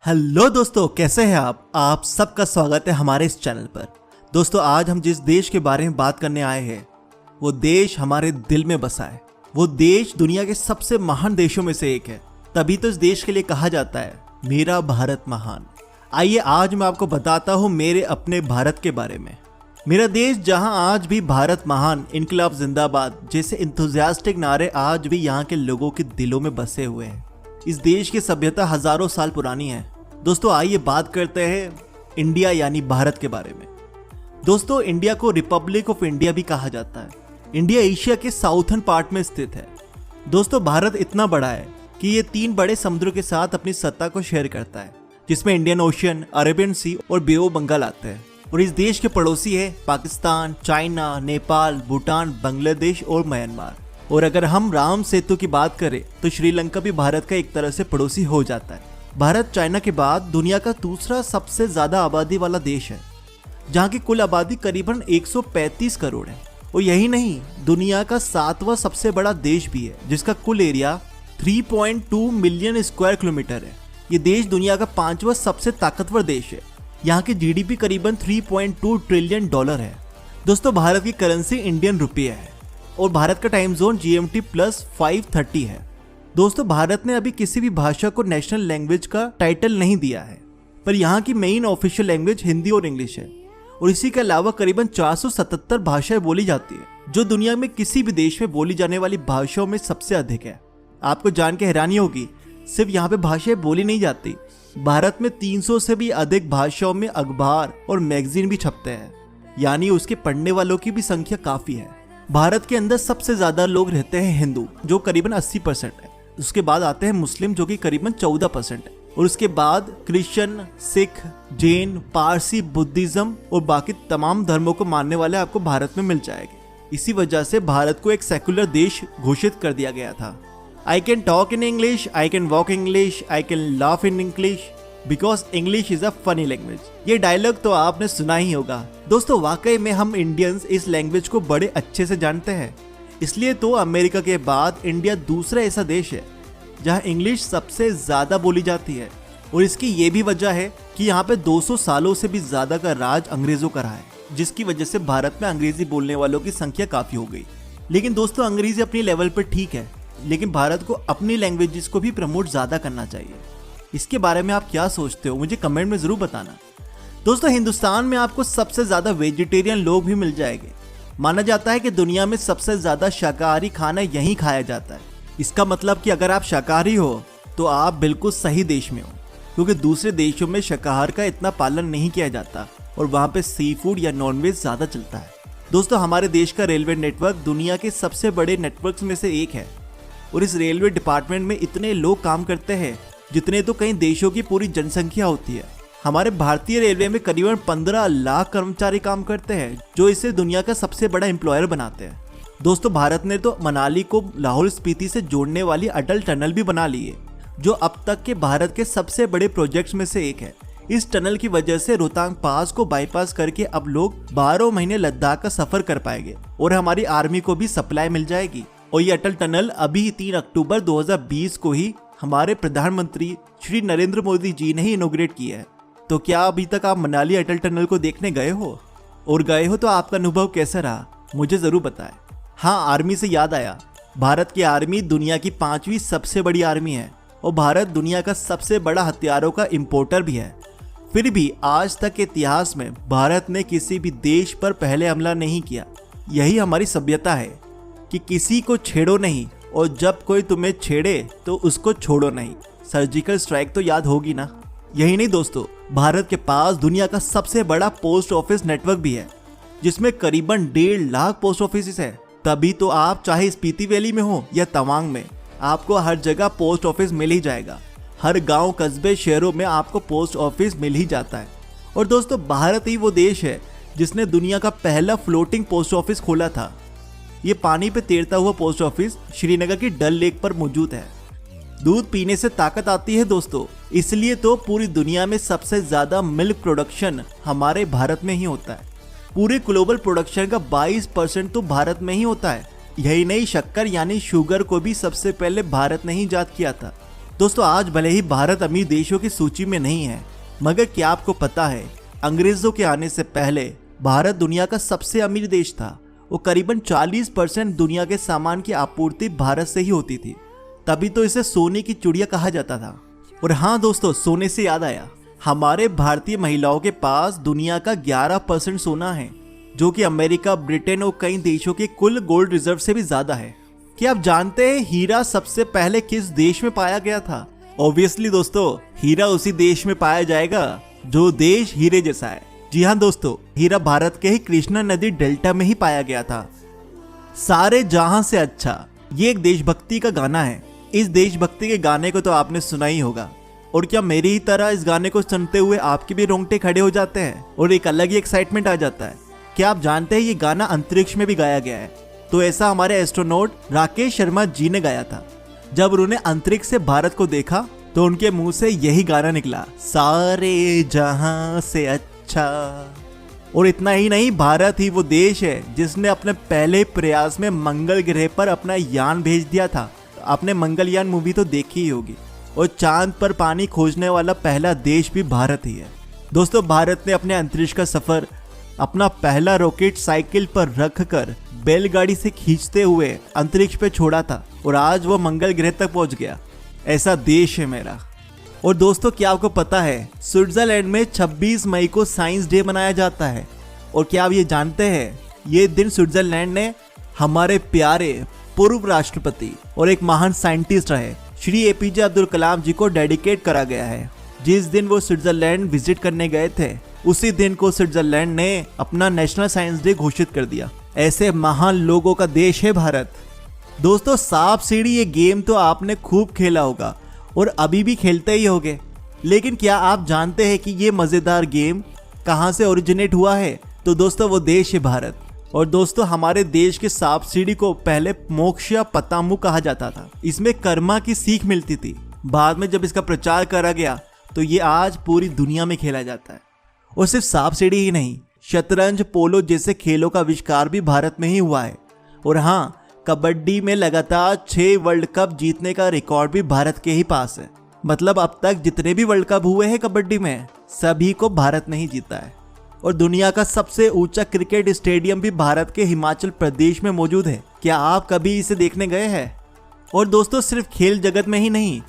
Hello दोस्तों, कैसे हैं आप सबका स्वागत है हमारे इस चैनल पर। दोस्तों, आज हम जिस देश के बारे में बात करने आए हैं वो देश हमारे दिल में बसा है। वो देश दुनिया के सबसे महान देशों में से एक है, तभी तो इस देश के लिए कहा जाता है मेरा भारत महान। आइए आज मैं आपको बताता हूँ मेरे अपने भारत के बारे में। मेरा देश जहाँ आज भी भारत महान, इनकलाब जिंदाबाद जैसे इंथुजियास्टिक नारे आज भी यहाँ के लोगों के दिलों में बसे हुए हैं। इस देश की सभ्यता हजारों साल पुरानी है। दोस्तों, आइए बात करते हैं इंडिया यानी भारत के बारे में। दोस्तों, इंडिया को रिपब्लिक ऑफ इंडिया भी कहा जाता है। इंडिया एशिया के साउथर्न पार्ट में स्थित है। दोस्तों, भारत इतना बड़ा है कि ये 3 बड़े समुद्रों के साथ अपनी सत्ता को शेयर करता है, जिसमें इंडियन ओशियन, अरेबियन सी और बे ऑफ बंगाल आते हैं। और इस देश के पड़ोसी है पाकिस्तान, चाइना, नेपाल, भूटान, बांग्लादेश और म्यांमार। और अगर हम राम सेतु की बात करें तो श्रीलंका भी भारत का एक तरह से पड़ोसी हो जाता है। भारत चाइना के बाद दुनिया का दूसरा सबसे ज्यादा आबादी वाला देश है, जहाँ की कुल आबादी करीबन 135 करोड़ है। और यही नहीं, दुनिया का 7वां सबसे बड़ा देश भी है, जिसका कुल एरिया 3.2 मिलियन स्क्वायर किलोमीटर है। ये देश दुनिया का 5वां सबसे ताकतवर देश है। यहाँ की जीडीपी करीबन 3.2 ट्रिलियन डॉलर है। दोस्तों, भारत की करेंसी इंडियन रुपये है और भारत का टाइम जोन GMT + 5:30 है। दोस्तों, भारत ने अभी किसी भी भाषा को नेशनल लैंग्वेज का टाइटल नहीं दिया है, पर यहाँ की मेन ऑफिशियल लैंग्वेज हिंदी और इंग्लिश है। और इसी के अलावा करीबन 477 भाषाएं बोली जाती है, जो दुनिया में किसी भी देश में बोली जाने वाली भाषाओं में सबसे अधिक है। आपको जान के हैरानी होगी, सिर्फ यहाँ पे भाषाएं बोली नहीं जाती, भारत में 300 से भी अधिक भाषाओं में अखबार और मैगजीन भी छपते हैं, यानी उसके पढ़ने वालों की भी संख्या काफी है। भारत के अंदर सबसे ज्यादा लोग रहते हैं हिंदू, जो करीबन 80% है। उसके बाद आते हैं मुस्लिम, जो कि करीबन 14% है। और उसके बाद क्रिश्चियन, सिख, जैन, पारसी, बुद्धिज्म और बाकी तमाम धर्मों को मानने वाले आपको भारत में मिल जाएंगे। इसी वजह से भारत को एक सेकुलर देश घोषित कर दिया गया था। I can talk in English, I can walk English, I can laugh in English because English is a funny language. ये डायलॉग तो आपने सुना ही होगा। दोस्तों, वाकई में हम इंडियंस इस लैंग्वेज को बड़े अच्छे से जानते हैं। इसलिए तो अमेरिका के बाद इंडिया दूसरा ऐसा देश है जहां इंग्लिश सबसे ज्यादा बोली जाती है। और इसकी ये भी वजह है कि यहाँ पे 200 सालों से भी ज्यादा का राज अंग्रेजों का रहा है, जिसकी वजह से भारत में अंग्रेजी बोलने वालों की संख्या काफी हो गई। लेकिन दोस्तों, अंग्रेजी अपनी लेवल पर ठीक है, लेकिन भारत को अपनी लैंग्वेजेस को भी प्रमोट ज्यादा करना चाहिए। इसके बारे में आप क्या सोचते हो, मुझे कमेंट में जरूर बताना। दोस्तों, हिंदुस्तान में आपको सबसे ज्यादा वेजिटेरियन लोग भी मिल जाएंगे। माना जाता है कि दुनिया में सबसे ज्यादा शाकाहारी खाना यहीं खाया जाता है। इसका मतलब कि अगर आप शाकाहारी हो तो आप बिल्कुल सही देश में हो, क्योंकि दूसरे देशों में शाकाहार का इतना पालन नहीं किया जाता और वहाँ पे सी फूड या नॉनवेज ज्यादा चलता है। दोस्तों, हमारे देश का रेलवे नेटवर्क दुनिया के सबसे बड़े नेटवर्क्स में से एक है। और इस रेलवे डिपार्टमेंट में इतने लोग काम करते हैं जितने तो कई देशों की पूरी जनसंख्या होती है। हमारे भारतीय रेलवे में करीबन 15 लाख कर्मचारी काम करते हैं, जो इसे दुनिया का सबसे बड़ा एम्प्लॉयर बनाते हैं। दोस्तों, भारत ने तो मनाली को लाहौल स्पीति से जोड़ने वाली अटल टनल भी बना ली है, जो अब तक के भारत के सबसे बड़े प्रोजेक्ट्स में से एक है। इस टनल की वजह से रोहतांग पास को बाईपास करके अब लोग 12 महीने लद्दाख का सफर कर पाएंगे और हमारी आर्मी को भी सप्लाई मिल जाएगी। और ये अटल टनल अभी 3 अक्टूबर 2020 को ही हमारे प्रधानमंत्री श्री नरेंद्र मोदी जी ने ही इनॉग्रेट किया है। तो क्या अभी तक आप मनाली अटल टनल को देखने गए हो? और गए हो तो आपका अनुभव कैसा रहा, मुझे जरूर बताएं। हाँ, आर्मी से याद आया, भारत की आर्मी दुनिया की 5वीं सबसे बड़ी आर्मी है और भारत दुनिया का सबसे बड़ा हथियारों का इंपोर्टर भी है। फिर भी आज तक के इतिहास में भारत ने किसी भी देश पर पहले हमला नहीं किया। यही हमारी सभ्यता है कि किसी को छेड़ो नहीं और जब कोई तुम्हें छेड़े तो उसको छोड़ो नहीं। सर्जिकल स्ट्राइक तो याद होगी ना। यही नहीं दोस्तों, भारत के पास दुनिया का सबसे बड़ा पोस्ट ऑफिस नेटवर्क भी है, जिसमें करीबन 1.5 लाख पोस्ट ऑफिस है। तभी तो आप चाहे स्पीति वैली में हो या तवांग में, आपको हर जगह पोस्ट ऑफिस मिल ही जाएगा। हर गांव, कस्बे, शहरों में आपको पोस्ट ऑफिस मिल ही जाता है। और दोस्तों, भारत ही वो देश है जिसने दुनिया का पहला फ्लोटिंग पोस्ट ऑफिस खोला था। ये पानी पे तैरता हुआ पोस्ट ऑफिस श्रीनगर की डल लेक पर मौजूद है। दूध पीने से ताकत आती है दोस्तों, इसलिए तो पूरी दुनिया में सबसे ज्यादा मिल्क प्रोडक्शन हमारे भारत में ही होता है। पूरे ग्लोबल प्रोडक्शन का 22% तो भारत में ही होता है। यही नहीं, शक्कर यानी शुगर को भी सबसे पहले भारत ने ही इजाद किया था। दोस्तों आज भले ही भारत अमीर देशों की सूची में नहीं है, मगर क्या आपको पता है अंग्रेजों के आने से पहले भारत दुनिया का सबसे अमीर देश था। वो करीबन 40% दुनिया के सामान की आपूर्ति भारत से ही होती थी। तभी तो इसे सोने की चिड़िया कहा जाता था। और हाँ दोस्तों, सोने से याद आया, हमारे भारतीय महिलाओं के पास दुनिया का 11% सोना है, जो कि अमेरिका, ब्रिटेन और कई देशों के कुल गोल्ड रिजर्व से भी ज्यादा है। क्या आप जानते हैं हीरा सबसे पहले किस देश में पाया गया था? ऑब्वियसली दोस्तों, हीरा उसी देश में पाया जाएगा जो देश हीरे जैसा है। जी हाँ दोस्तों, हीरा भारत के ही कृष्णा नदी डेल्टा में ही पाया गया था। सारे जहां से अच्छा, ये एक देशभक्ति का गाना है। इस देशभक्ति के गाने को तो आपने सुना ही होगा। और क्या मेरी ही तरह इस गाने को सुनते हुए आपके भी रोंगटे खड़े हो जाते हैं और एक अलग ही एक्साइटमेंट आ जाता है? क्या आप जानते हैं ये गाना अंतरिक्ष में भी गाया गया है? तो ऐसा हमारे एस्ट्रोनॉट राकेश शर्मा जी ने गाया था। जब उन्होंने अंतरिक्ष से भारत को देखा तो उनके मुंह से यही गाना निकला, सारे जहां से अच्छा। और इतना ही नहीं, भारत ही वो देश है जिसने अपने पहले प्रयास में मंगल ग्रह पर अपना यान भेज दिया था। आपने मंगलयान मूवी तो देखी ही होगी। और चांद पर पानी खोजने वाला पहला देश भी भारत ही है। दोस्तों भारत ने अपने अंतरिक्ष का सफर अपना पहला रॉकेट साइकिल पर रखकर बैलगाड़ी से खींचते हुए अंतरिक्ष पे छोड़ा था और आज वो मंगल ग्रह तक पहुंच गया। ऐसा देश है मेरा। और दोस्तों क्या आपको पता है स्विट्जरलैंड में 26 मई को साइंस डे मनाया जाता है? और क्या आप ये जानते हैं ये दिन स्विट्जरलैंड ने हमारे प्यारे पूर्व राष्ट्रपति और एक महान साइंटिस्ट रहे श्री एपीजे अब्दुल कलाम जी को डेडिकेट करा गया है। जिस दिन वो स्विट्जरलैंड विजिट करने गए थे उसी दिन को स्विट्जरलैंड ने अपना नेशनल साइंस डे घोषित कर दिया। ऐसे महान लोगों का देश है भारत। दोस्तों सांप सीढ़ी ये गेम तो आपने खूब खेला होगा और अभी भी खेलते ही होगे, लेकिन क्या आप जानते हैं कि ये मजेदार गेम कहां से ओरिजिनेट हुआ है? तो दोस्तों वो देश है भारत। और दोस्तों हमारे देश के सांप सीढ़ी को पहले मोक्ष या पतामू कहा जाता था। इसमें कर्मा की सीख मिलती थी। बाद में जब इसका प्रचार करा गया तो ये आज पूरी दुनिया में खेला जाता है। और सिर्फ सांप सीढ़ी ही नहीं, शतरंज, पोलो जैसे खेलों का आविष्कार भी भारत में ही हुआ है। और हाँ, कबड्डी में लगातार 6 वर्ल्ड कप जीतने का रिकॉर्ड भी भारत के ही पास है। मतलब अब तक जितने भी वर्ल्ड कप हुए हैं कबड्डी में, सभी को भारत ने ही जीता है। और दुनिया का सबसे ऊंचा क्रिकेट स्टेडियम भी भारत के हिमाचल प्रदेश में मौजूद है। क्या आप कभी इसे देखने गए हैं? और दोस्तों सिर्फ खेल जगत में ही नहीं,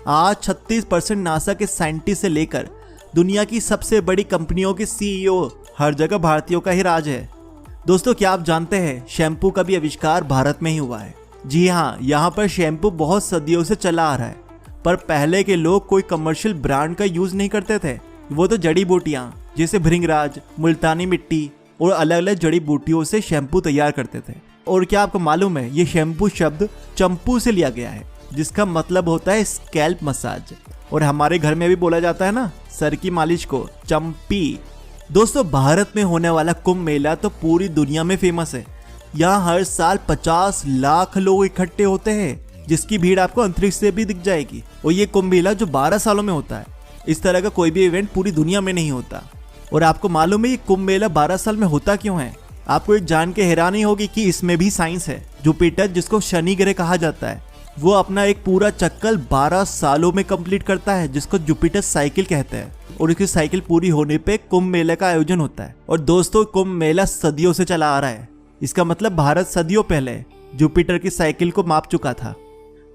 आज 36% नासा के साइंटिस्ट से लेकर दुनिया की सबसे बड़ी कंपनियों के सीईओ हर जगह भारतीयों का ही राज है। दोस्तों क्या आप जानते हैं शैम्पू का भी आविष्कार भारत में ही हुआ है? जी हाँ, यहाँ पर शैम्पू बहुत सदियों से चला आ रहा है, पर पहले के लोग कोई कमर्शियल ब्रांड का यूज नहीं करते थे। वो तो जड़ी बूटियां जैसे भृंगराज, मुल्तानी मिट्टी और अलग अलग जड़ी बूटियों से शैम्पू तैयार करते थे। और क्या आपको मालूम है ये शैम्पू शब्द चंपू से लिया गया है, जिसका मतलब होता है स्कैल्प मसाज। और हमारे घर में भी बोला जाता है ना सर की मालिश को चंपी। दोस्तों भारत में होने वाला कुंभ मेला तो पूरी दुनिया में फेमस है। यहाँ हर साल 50 लाख लोग इकट्ठे होते हैं, जिसकी भीड़ आपको अंतरिक्ष से भी दिख जाएगी। और ये कुंभ मेला जो 12 सालों में होता है, इस तरह का कोई भी इवेंट पूरी दुनिया में नहीं होता। और आपको मालूम है ये कुंभ मेला 12 साल में होता क्यों है? आपको एक जान के हैरानी होगी कि इसमें भी साइंस है। जुपिटर, जिसको शनि ग्रह कहा जाता है, वो अपना एक पूरा चक्कर 12 सालों में कंप्लीट करता है, जिसको जुपिटर साइकिल कहते हैं। और इसकी साइकिल पूरी होने पे कुंभ मेले का आयोजन होता है। और दोस्तों कुंभ मेला सदियों से चला आ रहा है। इसका मतलब भारत सदियों पहले जुपिटर की साइकिल को माप चुका था।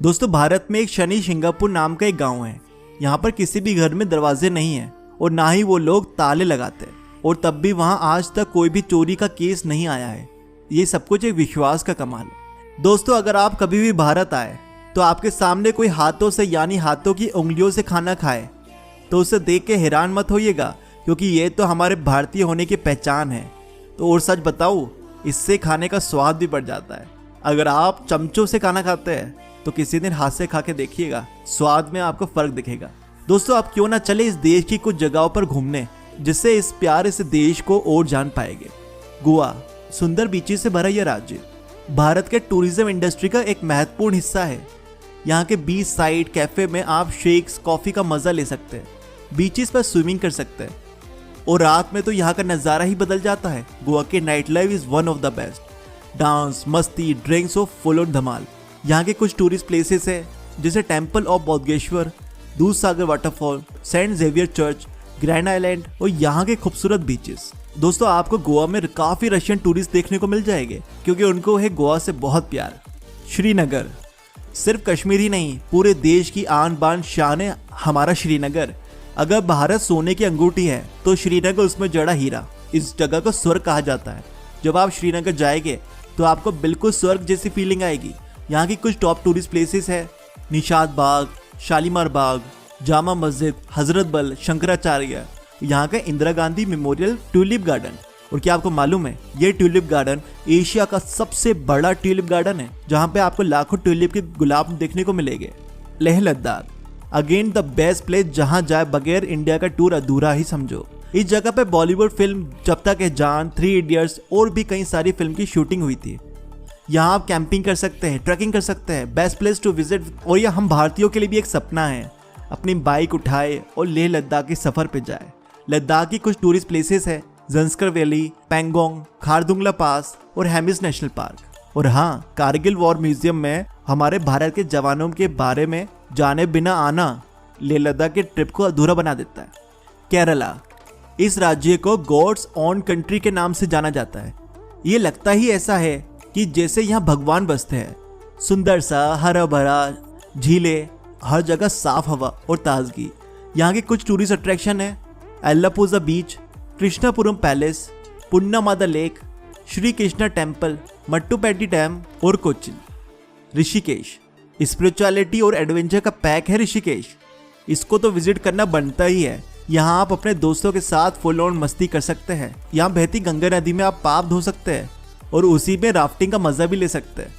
दोस्तों भारत में एक शनि सिंगापुर नाम का एक गाँव है। यहाँ पर किसी भी घर में दरवाजे नहीं है और ना ही वो लोग ताले लगाते, और तब भी वहाँ आज तक कोई भी चोरी का केस नहीं आया है। ये सब कुछ एक विश्वास का कमाल है। दोस्तों अगर आप कभी भी भारत आए तो आपके सामने कोई हाथों से यानी हाथों की उंगलियों से खाना खाए तो उसे देख के हैरान मत होइएगा, क्योंकि ये तो हमारे भारतीय होने की पहचान है। तो और सच बताऊं, इससे खाने का स्वाद भी बढ़ जाता है। अगर आप चमचों से खाना खाते हैं तो किसी दिन हाथ से खा के देखिएगा, स्वाद में आपको फर्क दिखेगा। दोस्तों आप क्यों ना चले इस देश की कुछ जगहों पर घूमने, जिससे इस प्यारे से देश को और जान पाएंगे। गोवा सुंदर बीचेस से भरा यह राज्य भारत के टूरिज्म इंडस्ट्री का एक महत्वपूर्ण हिस्सा है। यहाँ के बीच साइड कैफे में आप शेक्स, कॉफी का मजा ले सकते हैं, बीचेस पर स्विमिंग कर सकते हैं, और रात में तो यहाँ का नज़ारा ही बदल जाता है। गोवा के night life is one of the best. Dance, मस्ती, ड्रिंक्स और फुल ऑन धमाल। यहाँ के कुछ टूरिस्ट प्लेसेस है जैसे temple of Baudheshwar, Dudhsagar waterfall, saint Xavier church, grand island और यहाँ के खूबसूरत बीचेस। दोस्तों आपको गोवा में काफी रशियन टूरिस्ट देखने को मिल जाएंगे क्योंकि उनको है गोवा से बहुत प्यार। श्रीनगर सिर्फ कश्मीर ही नहीं, पूरे देश की आन बान शान है हमारा श्रीनगर। अगर भारत सोने की अंगूठी है तो श्रीनगर उसमें जड़ा हीरा। इस जगह को स्वर्ग कहा जाता है। जब आप श्रीनगर जाएंगे तो आपको बिल्कुल स्वर्ग जैसी फीलिंग आएगी। यहाँ की कुछ टॉप टूरिस्ट प्लेसेस है निशात बाग, शालीमार बाग, जामा मस्जिद, हजरत बल, शंकराचार्य, यहाँ का Indira Gandhi memorial tulip garden. और क्या आपको मालूम है ये ट्यूलिप गार्डन एशिया का सबसे बड़ा ट्यूलिप गार्डन है जहाँ पे आपको लाखों ट्यूलिप के गुलाब देखने को मिलेंगे। Leh Ladakh again the best place जहाँ जाए बगैर इंडिया का टूर अधूरा ही समझो। इस जगह पे बॉलीवुड फिल्म जब तक है जान, 3 इडियट्स और भी कई सारी फिल्म की शूटिंग हुई थी। यहाँ आप कैंपिंग कर सकते हैं, ट्रैकिंग कर सकते हैं, बेस्ट प्लेस टू विजिट। और यह हम भारतीयों के लिए भी एक सपना है, अपनी बाइक उठाए और लेह लद्दाख के सफर पे जाए। लद्दाख की कुछ टूरिस्ट प्लेसेस है जंस्कर वैली, पैंगोंग, खारदुंगला पास और हेमिस नेशनल पार्क। और हाँ, कारगिल वॉर म्यूजियम में हमारे भारत के जवानों के बारे में जाने बिना आना लेह लद्दाख के ट्रिप को अधूरा बना देता है। केरला इस राज्य को गॉड्स ओन कंट्री के नाम से जाना जाता है। ये लगता ही ऐसा है कि जैसे यहाँ भगवान बसते हैं। सुंदर सा हरा भरा झीलें, हर जगह साफ हवा और ताजगी। यहाँ के कुछ टूरिस्ट अट्रैक्शन है Alappuzha beach, Krishnapuram palace, Punnamada lake, Shri Krishna temple, Mattupetty dam और कोचिन। ऋषिकेश स्पिरिचुअलिटी और एडवेंचर का पैक है ऋषिकेश। इसको तो विजिट करना बनता ही है। यहाँ आप अपने दोस्तों के साथ फुल ऑन मस्ती कर सकते हैं। यहाँ बहती गंगा नदी में आप पाप धो सकते हैं और उसी में राफ्टिंग का मजा भी ले सकते हैं।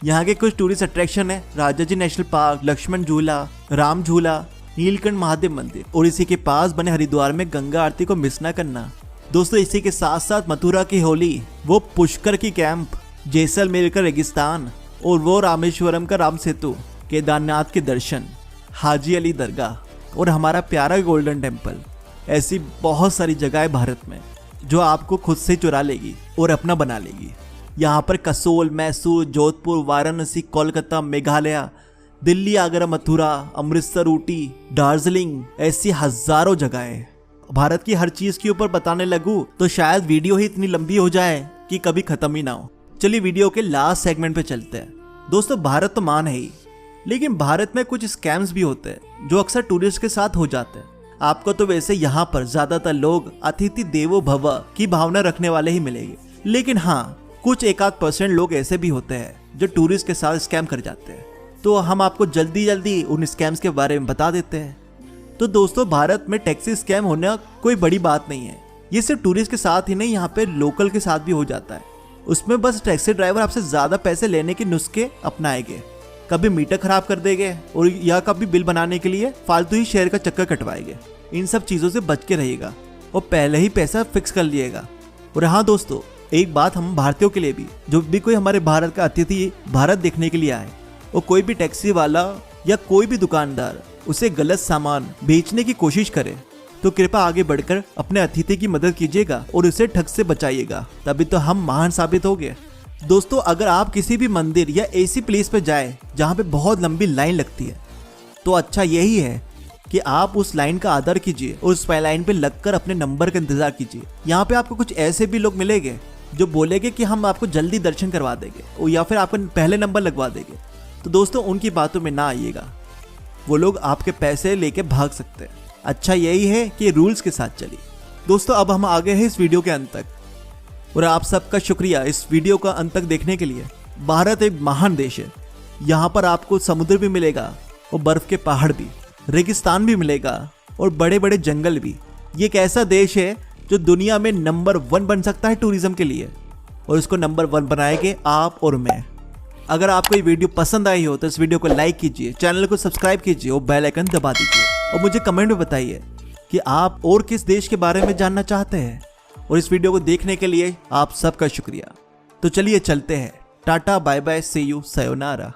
यहाँ के कुछ टूरिस्ट अट्रैक्शन है राजाजी नेशनल पार्क, लक्ष्मण झूला, राम झूला, नीलकंठ महादेव मंदिर और इसी के पास बने हरिद्वार में गंगा आरती को मिस ना करना। दोस्तों इसी के साथ साथ मथुरा की होली, वो पुष्कर की कैंप, जैसलमेर का रेगिस्तान और वो रामेश्वरम का राम सेतु, केदारनाथ के दर्शन, हाजी अली दरगाह और हमारा प्यारा गोल्डन टेम्पल। ऐसी बहुत सारी जगहें भारत में जो आपको खुद से चुरा लेगी और अपना बना लेगी। यहाँ पर कसोल, मैसूर, जोधपुर, वाराणसी, कोलकाता, मेघालय, दिल्ली, आगरा, मथुरा, अमृतसर, ऊटी, दार्जिलिंग, ऐसी हजारों जगहें। भारत की हर चीज के ऊपर बताने लगूं तो शायद वीडियो ही इतनी लंबी हो जाए कि कभी खत्म ही ना हो। चलिए वीडियो के लास्ट सेगमेंट पे चलते हैं। दोस्तों भारत तो मान है ही, लेकिन भारत में कुछ स्कैम्स भी होते हैं जो अक्सर टूरिस्ट के साथ हो जाते हैं। आपको तो वैसे यहाँ पर ज्यादातर लोग अतिथि देवो भव की भावना रखने वाले ही मिलेंगे, लेकिन हाँ कुछ 1-8% लोग ऐसे भी होते हैं जो टूरिस्ट के साथ स्कैम कर जाते हैं। तो हम आपको जल्दी जल्दी उन स्कैम्स के बारे में बता देते हैं। तो दोस्तों भारत में टैक्सी स्कैम होना कोई बड़ी बात नहीं है। ये सिर्फ टूरिस्ट के साथ ही नहीं, यहाँ पे लोकल के साथ भी हो जाता है। उसमें बस टैक्सी ड्राइवर आपसे ज्यादा पैसे लेने के नुस्खे अपनाएंगे, कभी मीटर खराब कर देंगे और या कभी बिल बनाने के लिए फालतू ही शहर का चक्कर कटवाएंगे। इन सब चीजों से बच के रहिएगा और पहले ही पैसा फिक्स कर लिएगा। और हाँ दोस्तों, एक बात हम भारतीयों के लिए भी, जो भी कोई हमारे भारत का अतिथि भारत देखने के लिए आए और कोई भी टैक्सी वाला या कोई भी दुकानदार उसे गलत सामान बेचने की कोशिश करे तो कृपया आगे बढ़कर अपने अतिथि की मदद कीजिएगा और उसे ठग से बचाइएगा, तभी तो हम महान साबित होंगे। दोस्तों अगर आप किसी भी मंदिर या ऐसी प्लेस पे जाए जहाँ पे बहुत लंबी लाइन लगती है तो अच्छा यही है कि आप उस लाइन का आदर कीजिए और उस लाइन पे लगकर अपने नंबर का इंतजार कीजिए। यहाँ पे आपको कुछ ऐसे भी लोग मिलेंगे जो बोलेंगे कि हम आपको जल्दी दर्शन करवा देंगे और या फिर आपका पहले नंबर लगवा देंगे। तो दोस्तों उनकी बातों में ना आइएगा, वो लोग आपके पैसे लेके भाग सकते हैं। अच्छा यही है कि रूल्स के साथ चलिए। दोस्तों अब हम आ गए हैं इस वीडियो के अंत तक और आप सबका शुक्रिया इस वीडियो का अंत तक देखने के लिए। भारत एक महान देश है। यहाँ पर आपको समुद्र भी मिलेगा और बर्फ के पहाड़ भी, रेगिस्तान भी मिलेगा और बड़े बड़े जंगल भी। ये एक ऐसा देश है जो दुनिया में नंबर 1 बन सकता है टूरिज्म के लिए, और इसको नंबर 1 बनाएंगे आप और मैं। अगर आपको ये वीडियो पसंद आई हो तो इस वीडियो को लाइक कीजिए, चैनल को सब्सक्राइब कीजिए और बेल आइकन दबा दीजिए और मुझे कमेंट में बताइए कि आप और किस देश के बारे में जानना चाहते हैं। और इस वीडियो को देखने के लिए आप सबका शुक्रिया। तो चलिए चलते हैं। Tata, bye bye, see you, sayonara.